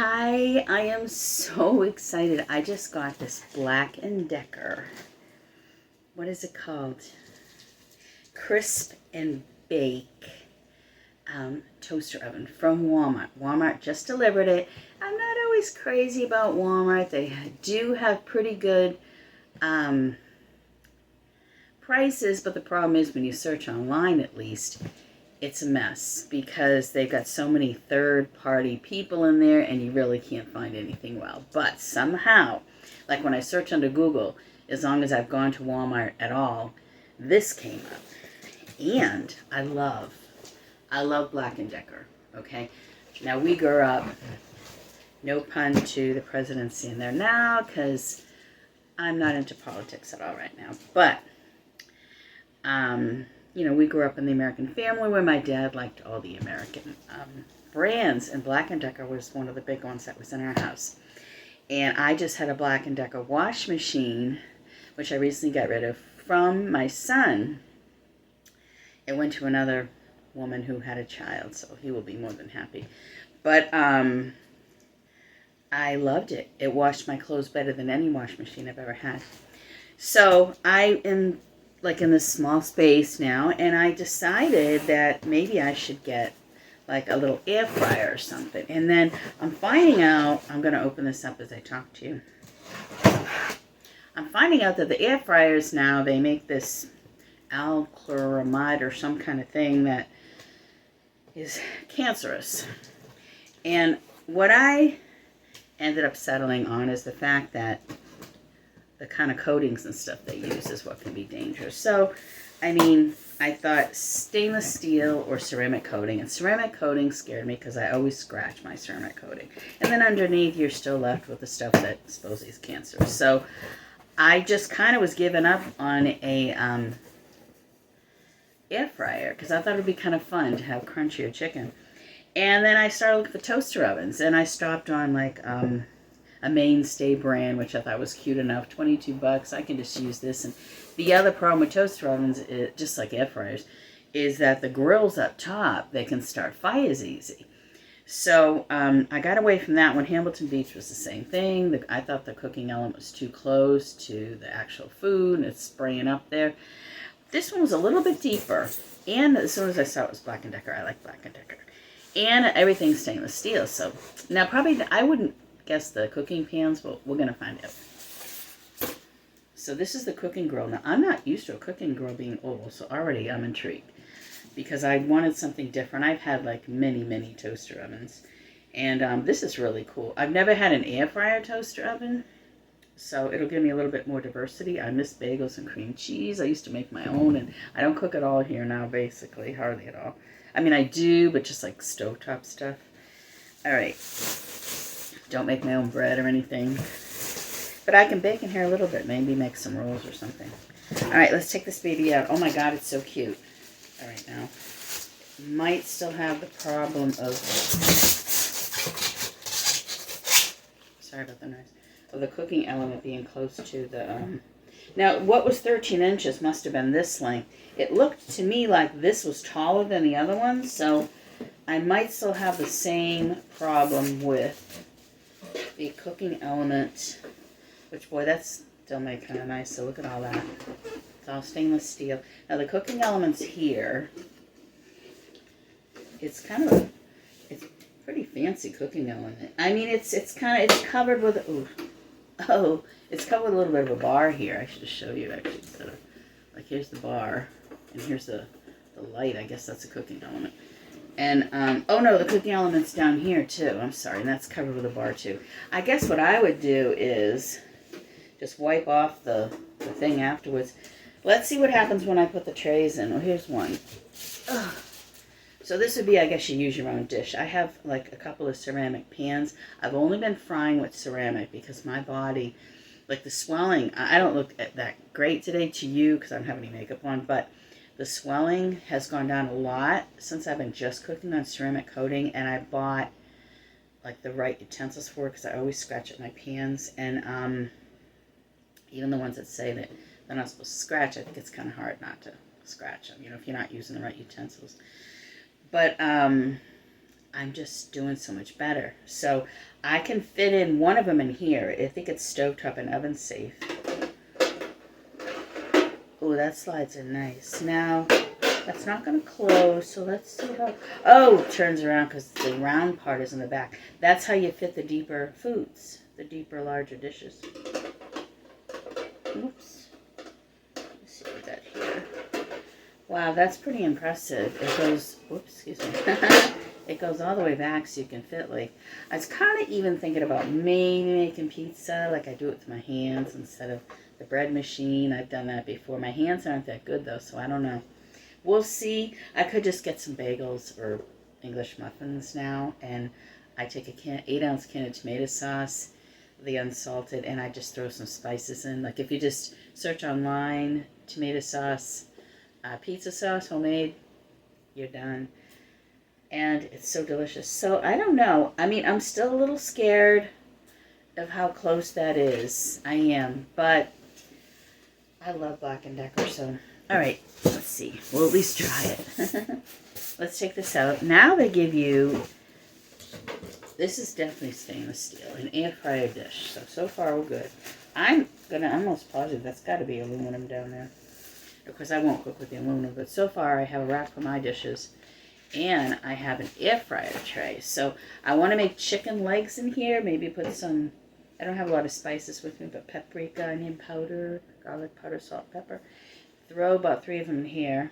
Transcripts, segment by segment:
Hi, I am so excited. I just got this Black & Decker. What is it called? Crisp and Bake toaster oven from Walmart. Walmart just delivered it. I'm not always crazy about Walmart. They do have pretty good prices, but the problem is when you search online, at least, it's a mess because they've got so many third-party people in there and you really can't find anything well. But somehow, like when I search under Google, as long as I've gone to Walmart at all, this came up. And I love Black & Decker, okay? Now we grew up, no pun to the presidency in there now, because I'm not into politics at all right now. But, you know, we grew up in the American family where my dad liked all the American brands, and Black & Decker was one of the big ones that was in our house. And I just had a Black & Decker wash machine, which I recently got rid of, from my son. It went to another woman who had a child, so he will be more than happy. But I loved it. It washed my clothes better than any wash machine I've ever had. So I am like in this small space now, and I decided that maybe I should get like a little air fryer or something. And then I'm finding out, I'm going to open this up as I talk to you. I'm finding out that the air fryers now, they make this Acrylamide or some kind of thing that is cancerous. And what I ended up settling on is the fact that the kind of coatings and stuff they use is what can be dangerous. So, I mean, I thought stainless steel or ceramic coating. And ceramic coating scared me because I always scratch my ceramic coating. And then underneath, you're still left with the stuff that supposedly is cancerous. So, I just kind of was giving up on a air fryer because I thought it would be kind of fun to have crunchier chicken. And then I started looking for toaster ovens, and I stopped on like a mainstay brand, which I thought was cute enough, $22. I can just use this. And the other problem with toaster ovens, just like air fryers, is that the grills up top, they can start fires easy. So I got away from that one. Hamilton Beach was the same thing. I thought the cooking element was too close to the actual food, and it's spraying up there. This one was a little bit deeper, and as soon as I saw it was Black & Decker, I like Black & Decker. And everything's stainless steel, so now probably, I wouldn't guess the cooking pans, but we're going to find out. So this is the cooking grill. Now, I'm not used to a cooking grill being oval, so already I'm intrigued, because I wanted something different. I've had like many toaster ovens, and this is really cool. I've never had an air fryer toaster oven, so it'll give me a little bit more diversity. I miss bagels and cream cheese. I used to make my own, and I don't cook at all here now, basically, hardly at all. I mean, I do, but just like stovetop stuff. All right. Don't make my own bread or anything. But I can bake in here a little bit, maybe make some rolls or something. All right, let's take this baby out. Oh my God, it's so cute. All right, now, might still have the problem of, sorry about the noise, of the cooking element being close to the, now what was 13 inches must have been this length. It looked to me like this was taller than the other ones, so I might still have the same problem with the cooking element, which, boy, that's still made kind of nice, so look at all that. It's all stainless steel. Now the cooking element's here. It's kind of, it's pretty fancy cooking element. I mean, it's covered with, it's covered with a little bit of a bar here. I should just show you, actually, instead of, like, here's the bar, and here's the light. I guess that's a cooking element. And, oh no, the cooking element's down here too. I'm sorry, and that's covered with a bar too. I guess what I would do is just wipe off the thing afterwards. Let's see what happens when I put the trays in. Oh, here's one. Ugh. So this would be, I guess you use your own dish. I have like a couple of ceramic pans. I've only been frying with ceramic because my body, like the swelling, I don't look that great today to you because I don't have any makeup on, but the swelling has gone down a lot since I've been just cooking on ceramic coating, and I bought like the right utensils for it because I always scratch at my pans, and even the ones that say that they're not supposed to scratch, I think it's kind of hard not to scratch them, you know, if you're not using the right utensils. But I'm just doing so much better. So I can fit in one of them in here. I think it's stovetop and oven safe. Oh, that slides in nice. Now, that's not going to close, so let's see how... Oh, it turns around because the round part is in the back. That's how you fit the deeper foods, the deeper, larger dishes. Oops. Let's see what we got here. Wow, that's pretty impressive. It goes... Whoops, excuse me. It goes all the way back so you can fit, like... I was kind of even thinking about maybe making pizza, like I do it with my hands instead of the bread machine. I've done that before. My hands aren't that good, though, so I don't know. We'll see. I could just get some bagels or English muffins now, and I take a 8-ounce can of tomato sauce, the unsalted, and I just throw some spices in. Like if you just search online, tomato sauce, pizza sauce, homemade, you're done. And it's so delicious. So I don't know. I mean, I'm still a little scared of how close that is. I am, but I love Black & Decker, so... All right, let's see. We'll at least try it. Let's take this out. Now they give you, this is definitely stainless steel, an air fryer dish. So far, we're good. I'm almost positive that's got to be aluminum down there. Of course, I won't cook with the aluminum, but so far I have a rack for my dishes, and I have an air fryer tray. So I want to make chicken legs in here. Maybe put some, I don't have a lot of spices with me, but paprika, onion powder, garlic powder, salt, pepper. Throw about 3 of them in here.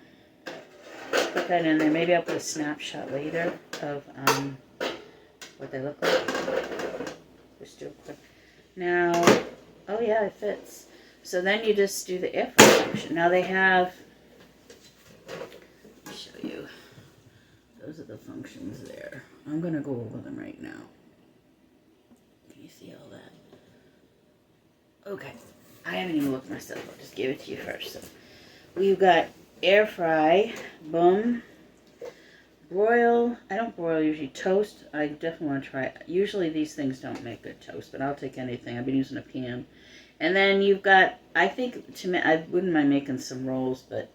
Put that in there. Maybe I'll put a snapshot later of what they look like. Just do it quick. Now, oh yeah, it fits. So then you just do the air fryer function. Now they have, let me show you. Those are the functions there. I'm going to go over them right now. Can you see all that? Okay. I haven't even looked myself. I'll just give it to you first. So we've got air fry, boom, broil. I don't broil usually. Toast, I definitely want to try it. Usually these things don't make good toast, but I'll take anything. I've been using a pan. And then you've got, I think, I wouldn't mind making some rolls, but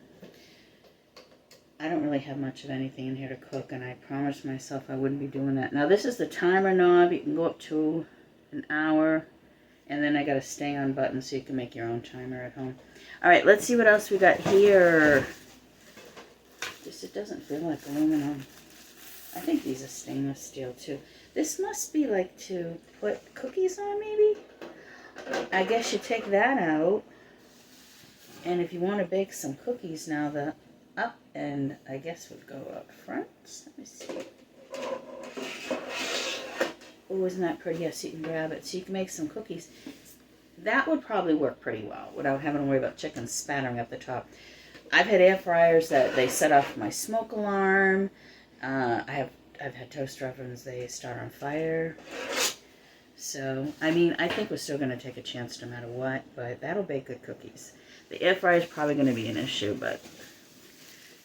I don't really have much of anything in here to cook, and I promised myself I wouldn't be doing that. Now this is the timer knob. You can go up to an hour. And then I got a stay on button so you can make your own timer at home. All right, let's see what else we got here. It doesn't feel like aluminum. I think these are stainless steel too. This must be like to put cookies on maybe? I guess you take that out. And if you want to bake some cookies now, the up end I guess would go up front. Let me see. Oh, isn't that pretty? Yes, you can grab it. So you can make some cookies. That would probably work pretty well without having to worry about chicken spattering up the top. I've had air fryers that they set off my smoke alarm. I've had toaster ovens, they start on fire. So, I mean, I think we're still going to take a chance no matter what, but that'll bake good cookies. The air fryer is probably going to be an issue, but,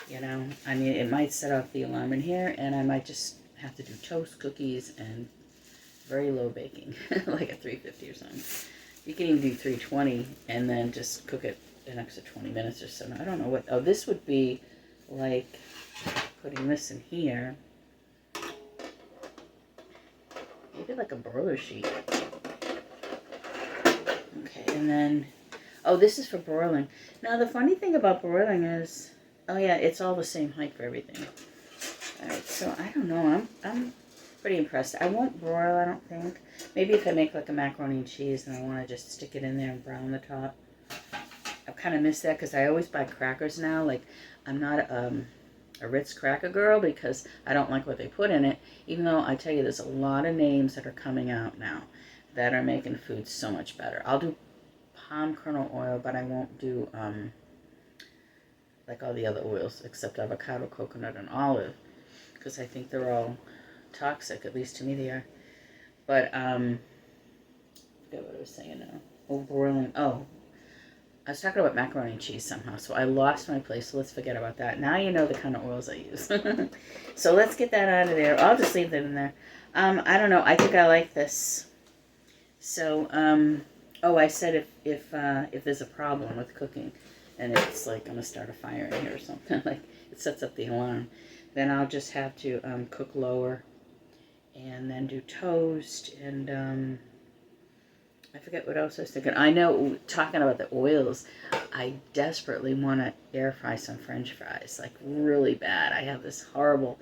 you know, I mean, it might set off the alarm in here, and I might just have to do toast, cookies, and very low baking, like a 350 or something. You can even do 320 and then just cook it an extra 20 minutes or so. Now, I don't know what, oh, this would be like putting this in here. Maybe like a broiler sheet. Okay, and then, oh, this is for broiling. Now, the funny thing about broiling is, oh yeah, it's all the same height for everything. All right, so I don't know, I'm pretty impressed. I won't broil, I don't think. Maybe if I make like a macaroni and cheese and I want to just stick it in there and brown the top. I've kind of missed that because I always buy crackers now. Like, I'm not a Ritz cracker girl because I don't like what they put in it. Even though I tell you there's a lot of names that are coming out now that are making food so much better. I'll do palm kernel oil, but I won't do like all the other oils except avocado, coconut, and olive because I think they're all toxic, at least to me they are. But I forget what I was saying now. Oh, broiling. Oh, I was talking about macaroni and cheese somehow, so I lost my place, so let's forget about that. Now you know the kind of oils I use. So let's get that out of there. I'll just leave that in there. I don't know. I think I like this. So, oh, I said if there's a problem with cooking, and it's like I'm going to start a fire in here or something, like it sets up the alarm, then I'll just have to cook lower and then do toast, and I forget what else I was thinking. I know, talking about the oils, I desperately want to air fry some French fries, like really bad. I have this horrible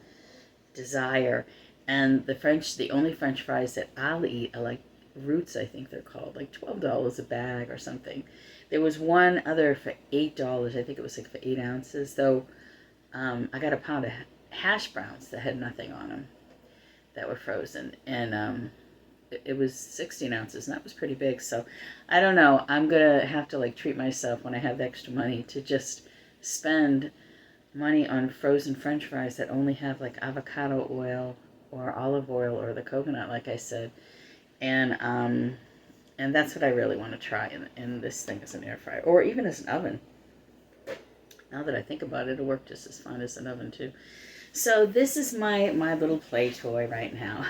desire. And the only French fries that I'll eat are like Roots, I think they're called, like $12 a bag or something. There was one other for $8. I think it was like for 8 ounces. Though I got a pound of hash browns that had nothing on them, that were frozen, and it was 16 ounces, and that was pretty big. So I don't know. I'm gonna have to like treat myself when I have extra money to just spend money on frozen French fries that only have like avocado oil or olive oil or the coconut, like I said, and that's what I really want to try in this thing as an air fryer or even as an oven. Now that I think about it, it'll work just as fine as an oven too. So this is my little play toy right now.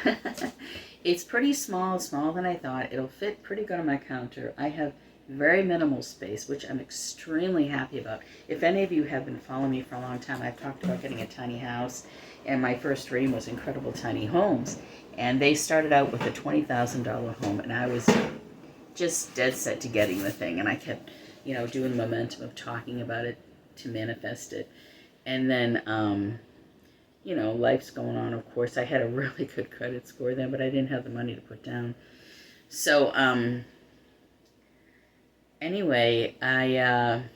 It's pretty small, smaller than I thought. It'll fit pretty good on my counter. I have very minimal space, which I'm extremely happy about. If any of you have been following me for a long time, I've talked about getting a tiny house, and my first dream was Incredible Tiny Homes. And they started out with a $20,000 home, and I was just dead set to getting the thing. And I kept, doing the momentum of talking about it to manifest it. And then, life's going on, of course. I had a really good credit score then, but I didn't have the money to put down. So, anyway, I'm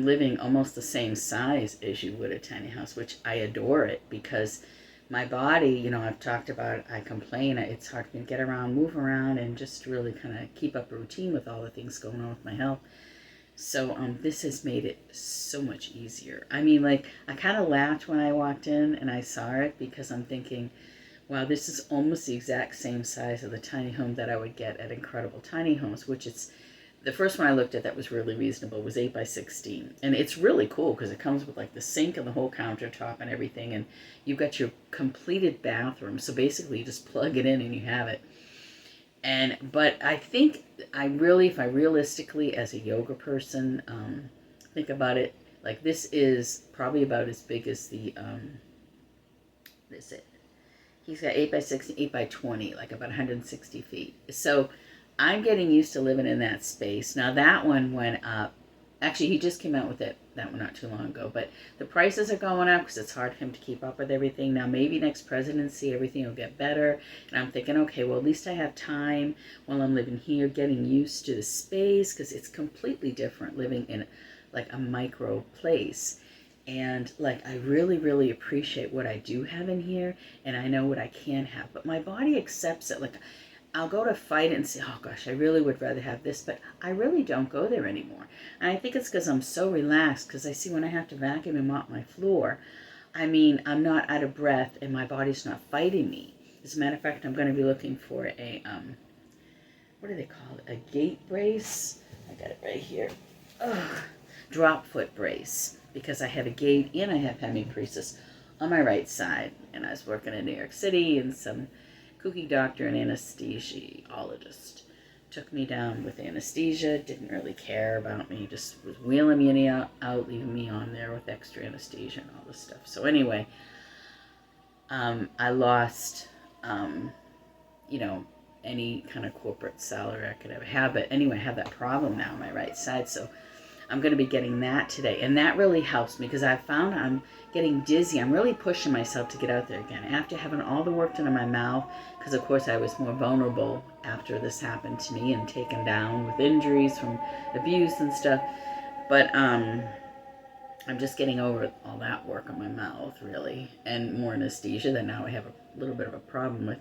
living almost the same size as you would a tiny house, which I adore it because my body, I've talked about it, I complain, it's hard for me to get around, move around, and just really kind of keep up a routine with all the things going on with my health. So this has made it so much easier. I mean, like, I kind of laughed when I walked in and I saw it because I'm thinking, wow, this is almost the exact same size of the tiny home that I would get at Incredible Tiny Homes, which it's, the first one I looked at that was really reasonable was 8 by 16. And it's really cool because it comes with like the sink and the whole countertop and everything. And you've got your completed bathroom. So basically you just plug it in and you have it. But I think if I realistically, as a yoga person, think about it, like this is probably about as big as the, what is it? He's got 8 by 16, 8 by 20, like about 160 feet. So I'm getting used to living in that space. Now that one went up. Actually, he just came out with that one not too long ago. But the prices are going up because it's hard for him to keep up with everything. Now maybe next presidency everything will get better. And I'm thinking, okay, well at least I have time while I'm living here, getting used to the space because it's completely different living in like a micro place. And like I really, really appreciate what I do have in here, and I know what I can have. But my body accepts it. Like I'll go to fight it and say, oh gosh, I really would rather have this, but I really don't go there anymore. And I think it's because I'm so relaxed, because I see when I have to vacuum and mop my floor, I mean, I'm not out of breath and my body's not fighting me. As a matter of fact, I'm going to be looking for a, what do they call it? A gait brace? I got it right here. Ugh. Drop foot brace, because I have a gait and I have hemiparesis on my right side. And I was working in New York City, and some kooky doctor and anesthesiologist took me down with anesthesia, didn't really care about me, just was wheeling me out, leaving me on there with extra anesthesia and all this stuff. So anyway, I lost, any kind of corporate salary I could ever have. But anyway, I have that problem now on my right side, so I'm going to be getting that today. And that really helps me because I found I'm getting dizzy. I'm really pushing myself to get out there again. After having all the work done in my mouth, because of course I was more vulnerable after this happened to me and taken down with injuries from abuse and stuff. But I'm just getting over all that work on my mouth, really, and more anesthesia that now I have a little bit of a problem with.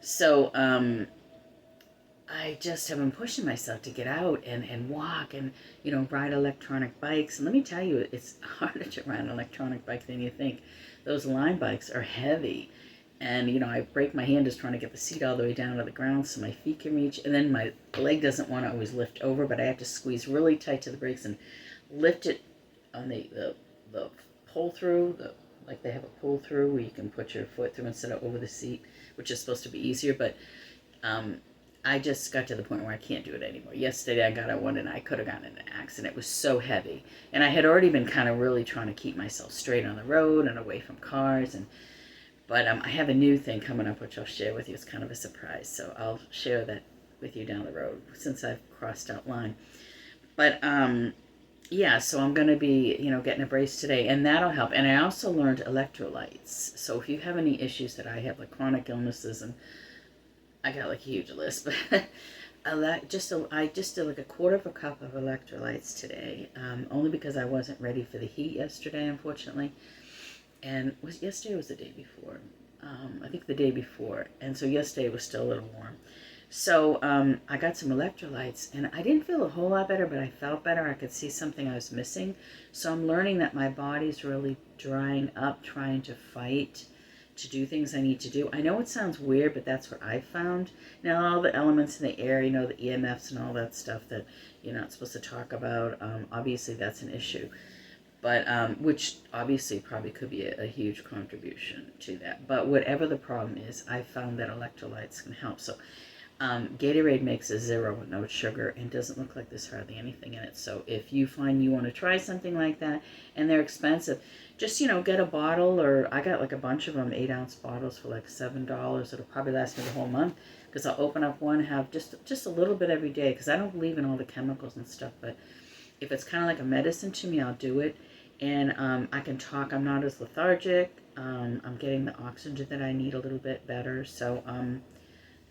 So I just have been pushing myself to get out and walk and, ride electronic bikes. And let me tell you, it's harder to ride an electronic bike than you think. Those Lime bikes are heavy. And, I break my hand just trying to get the seat all the way down to the ground so my feet can reach. And then my leg doesn't want to always lift over, but I have to squeeze really tight to the brakes and lift it on the pull-through. Like they have a pull-through where you can put your foot through instead of over the seat, which is supposed to be easier. But I just got to the point where I can't do it anymore. Yesterday I got on one and I could have gotten in an accident. It was so heavy. And I had already been kind of really trying to keep myself straight on the road and away from cars. But I have a new thing coming up, which I'll share with you. It's kind of a surprise, so I'll share that with you down the road since I've crossed out line. But yeah, so I'm going to be, getting a brace today, and that'll help. And I also learned electrolytes. So if you have any issues that I have, like chronic illnesses, and I got like a huge list, but I just did like a quarter of a cup of electrolytes today, only because I wasn't ready for the heat yesterday, unfortunately. And yesterday was the day before? I think the day before. And so yesterday was still a little warm. So I got some electrolytes, and I didn't feel a whole lot better, but I felt better. I could see something I was missing. So I'm learning that my body's really drying up, trying to fight to do things I need to do. I know it sounds weird, but that's what I found. Now, all the elements in the air, the EMFs and all that stuff that you're not supposed to talk about, obviously that's an issue. But, which obviously probably could be a huge contribution to that. But whatever the problem is, I found that electrolytes can help. So Gatorade makes a 0 with no sugar and doesn't look like there's hardly anything in it. So if you find you want to try something like that, and they're expensive, just, get a bottle, or I got like a bunch of them, 8-ounce bottles for like $7. It'll probably last me the whole month, because I'll open up one, have just a little bit every day, because I don't believe in all the chemicals and stuff, but if it's kind of like a medicine to me, I'll do it. And I can talk. I'm not as lethargic. I'm getting the oxygen that I need a little bit better. So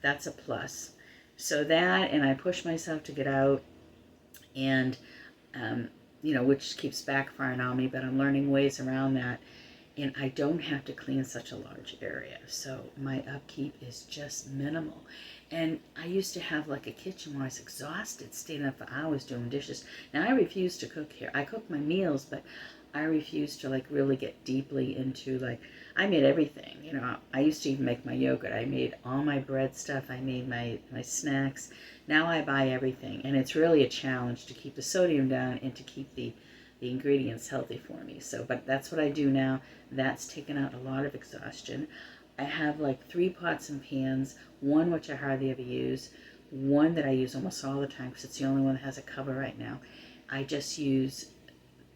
that's a plus. So that, and I push myself to get out, and, which keeps backfiring on me, but I'm learning ways around that. And I don't have to clean such a large area. So my upkeep is just minimal. And I used to have like a kitchen where I was exhausted, staying up for hours doing dishes. Now I refuse to cook here. I cook my meals, but I refuse to like really get deeply into like, I made everything. I used to even make my yogurt. I made all my bread stuff. I made my snacks. Now I buy everything. And it's really a challenge to keep the sodium down and to keep the ingredients healthy for me. So, but that's what I do now. That's taken out a lot of exhaustion. I have like 3 pots and pans, one which I hardly ever use, one that I use almost all the time because it's the only one that has a cover right now. I just use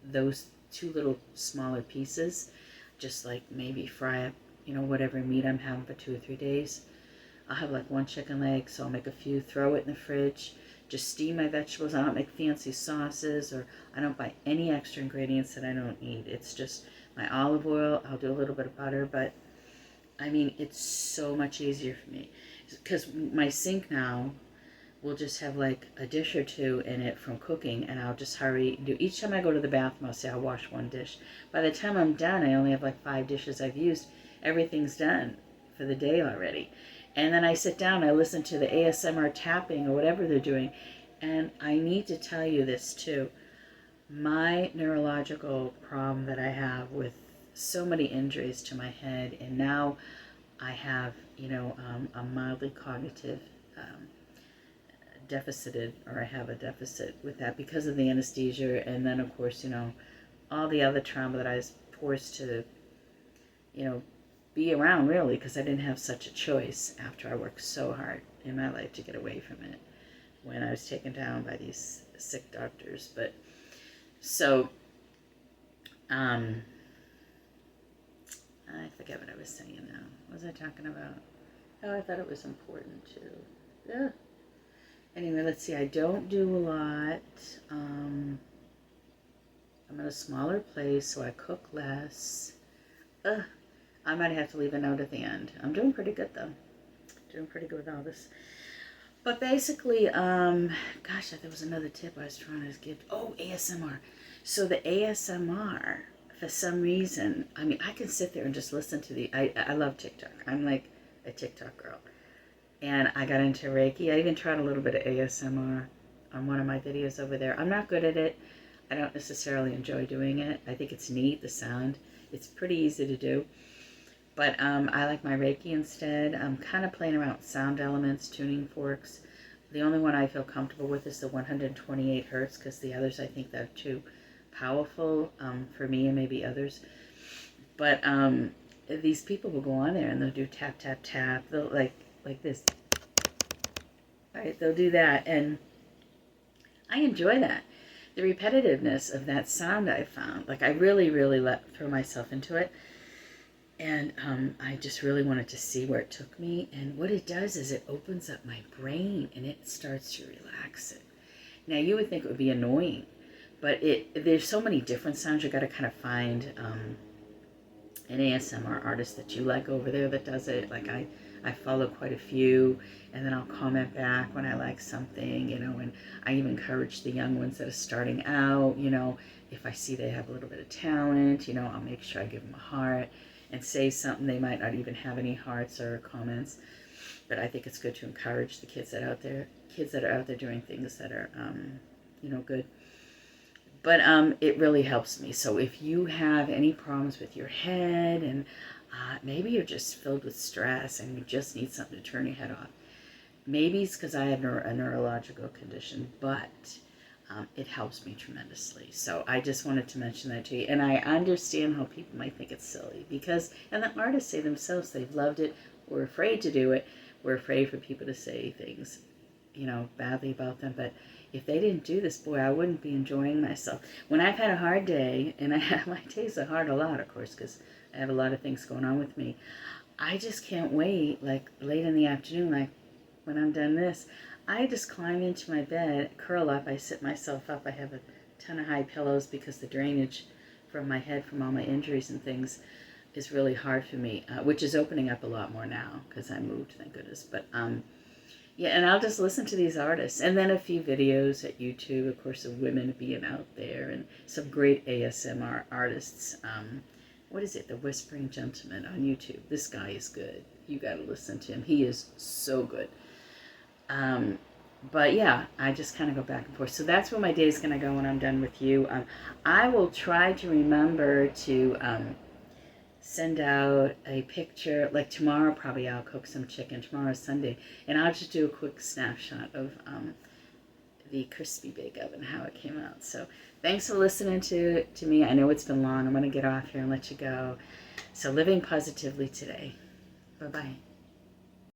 those 2 little smaller pieces, just like maybe fry up, whatever meat I'm having for 2 or 3 days. I'll have like 1 chicken leg, so I'll make a few, throw it in the fridge, just steam my vegetables. I don't make fancy sauces, or I don't buy any extra ingredients that I don't need. It's just my olive oil. I'll do a little bit of butter, but I mean, it's so much easier for me because my sink now will just have like a dish or 2 in it from cooking, and I'll just hurry do. Each time I go to the bathroom, I'll say I'll wash 1 dish. By the time I'm done, I only have like 5 dishes I've used. Everything's done for the day already. And then I sit down, I listen to the ASMR tapping or whatever they're doing. And I need to tell you this too. My neurological problem that I have with so many injuries to my head, and now I have, a mildly cognitive deficited, or I have a deficit with that because of the anesthesia, and then of course, all the other trauma that I was forced to, be around, really, because I didn't have such a choice after I worked so hard in my life to get away from it when I was taken down by these sick doctors. But so I forget what I was saying now. What was I talking about? Oh, I thought it was important too. Yeah. Anyway, let's see. I don't do a lot. I'm in a smaller place, so I cook less. I might have to leave a note at the end. I'm doing pretty good, though. Doing pretty good with all this. But basically, gosh, there was another tip I was trying to give. Oh, ASMR. So the ASMR, for some reason, I mean, I can sit there and just listen to I love TikTok. I'm like a TikTok girl. And I got into Reiki. I even tried a little bit of ASMR on one of my videos over there. I'm not good at it. I don't necessarily enjoy doing it. I think it's neat, the sound. It's pretty easy to do. But I like my Reiki instead. I'm kind of playing around with sound elements, tuning forks. The only one I feel comfortable with is the 128 hertz, because the others I think they're too powerful for me and maybe others. But these people will go on there and they'll do tap, tap, tap. They'll like this. All right, they'll do that, and I enjoy that. The repetitiveness of that sound I found. Like, I really, really throw myself into it. And I just really wanted to see where it took me. And what it does is it opens up my brain and it starts to relax it. Now, you would think it would be annoying, but there's so many different sounds. You got to kind of find an ASMR artist that you like over there that does it. Like I follow quite a few, and then I'll comment back when I like something, you know, and I even encourage the young ones that are starting out, you know, if I see they have a little bit of talent, you know, I'll make sure I give them a heart and say something. They might not even have any hearts or comments, but I think it's good to encourage the kids that are out there doing things that are, you know, good. But it really helps me. So if you have any problems with your head, and maybe you're just filled with stress and you just need something to turn your head off, maybe it's because I have a neurological condition, but it helps me tremendously. So I just wanted to mention that to you. And I understand how people might think it's silly because, and the artists say themselves, they've loved it. We're afraid to do it. We're afraid for people to say things, you know, badly about them. But if they didn't do this, boy, I wouldn't be enjoying myself. When I've had a hard day, and my days are hard a lot, of course, because I have a lot of things going on with me, I just can't wait, like late in the afternoon, like when I'm done this, I just climb into my bed, curl up, I sit myself up. I have a ton of high pillows because the drainage from my head from all my injuries and things is really hard for me, which is opening up a lot more now because I moved, thank goodness. But yeah, and I'll just listen to these artists. And then a few videos at YouTube, of course, of women being out there and some great ASMR artists. What is it? The Whispering Gentleman on YouTube. This guy is good. You got to listen to him. He is so good. But yeah, I just kind of go back and forth. So that's where my day is going to go when I'm done with you. I will try to remember to send out a picture, like tomorrow probably I'll cook some chicken. Tomorrow's Sunday. And I'll just do a quick snapshot of the crispy bake oven, how it came out. So thanks for listening to me. I know it's been long. I'm going to get off here and let you go. So living positively today. Bye-bye.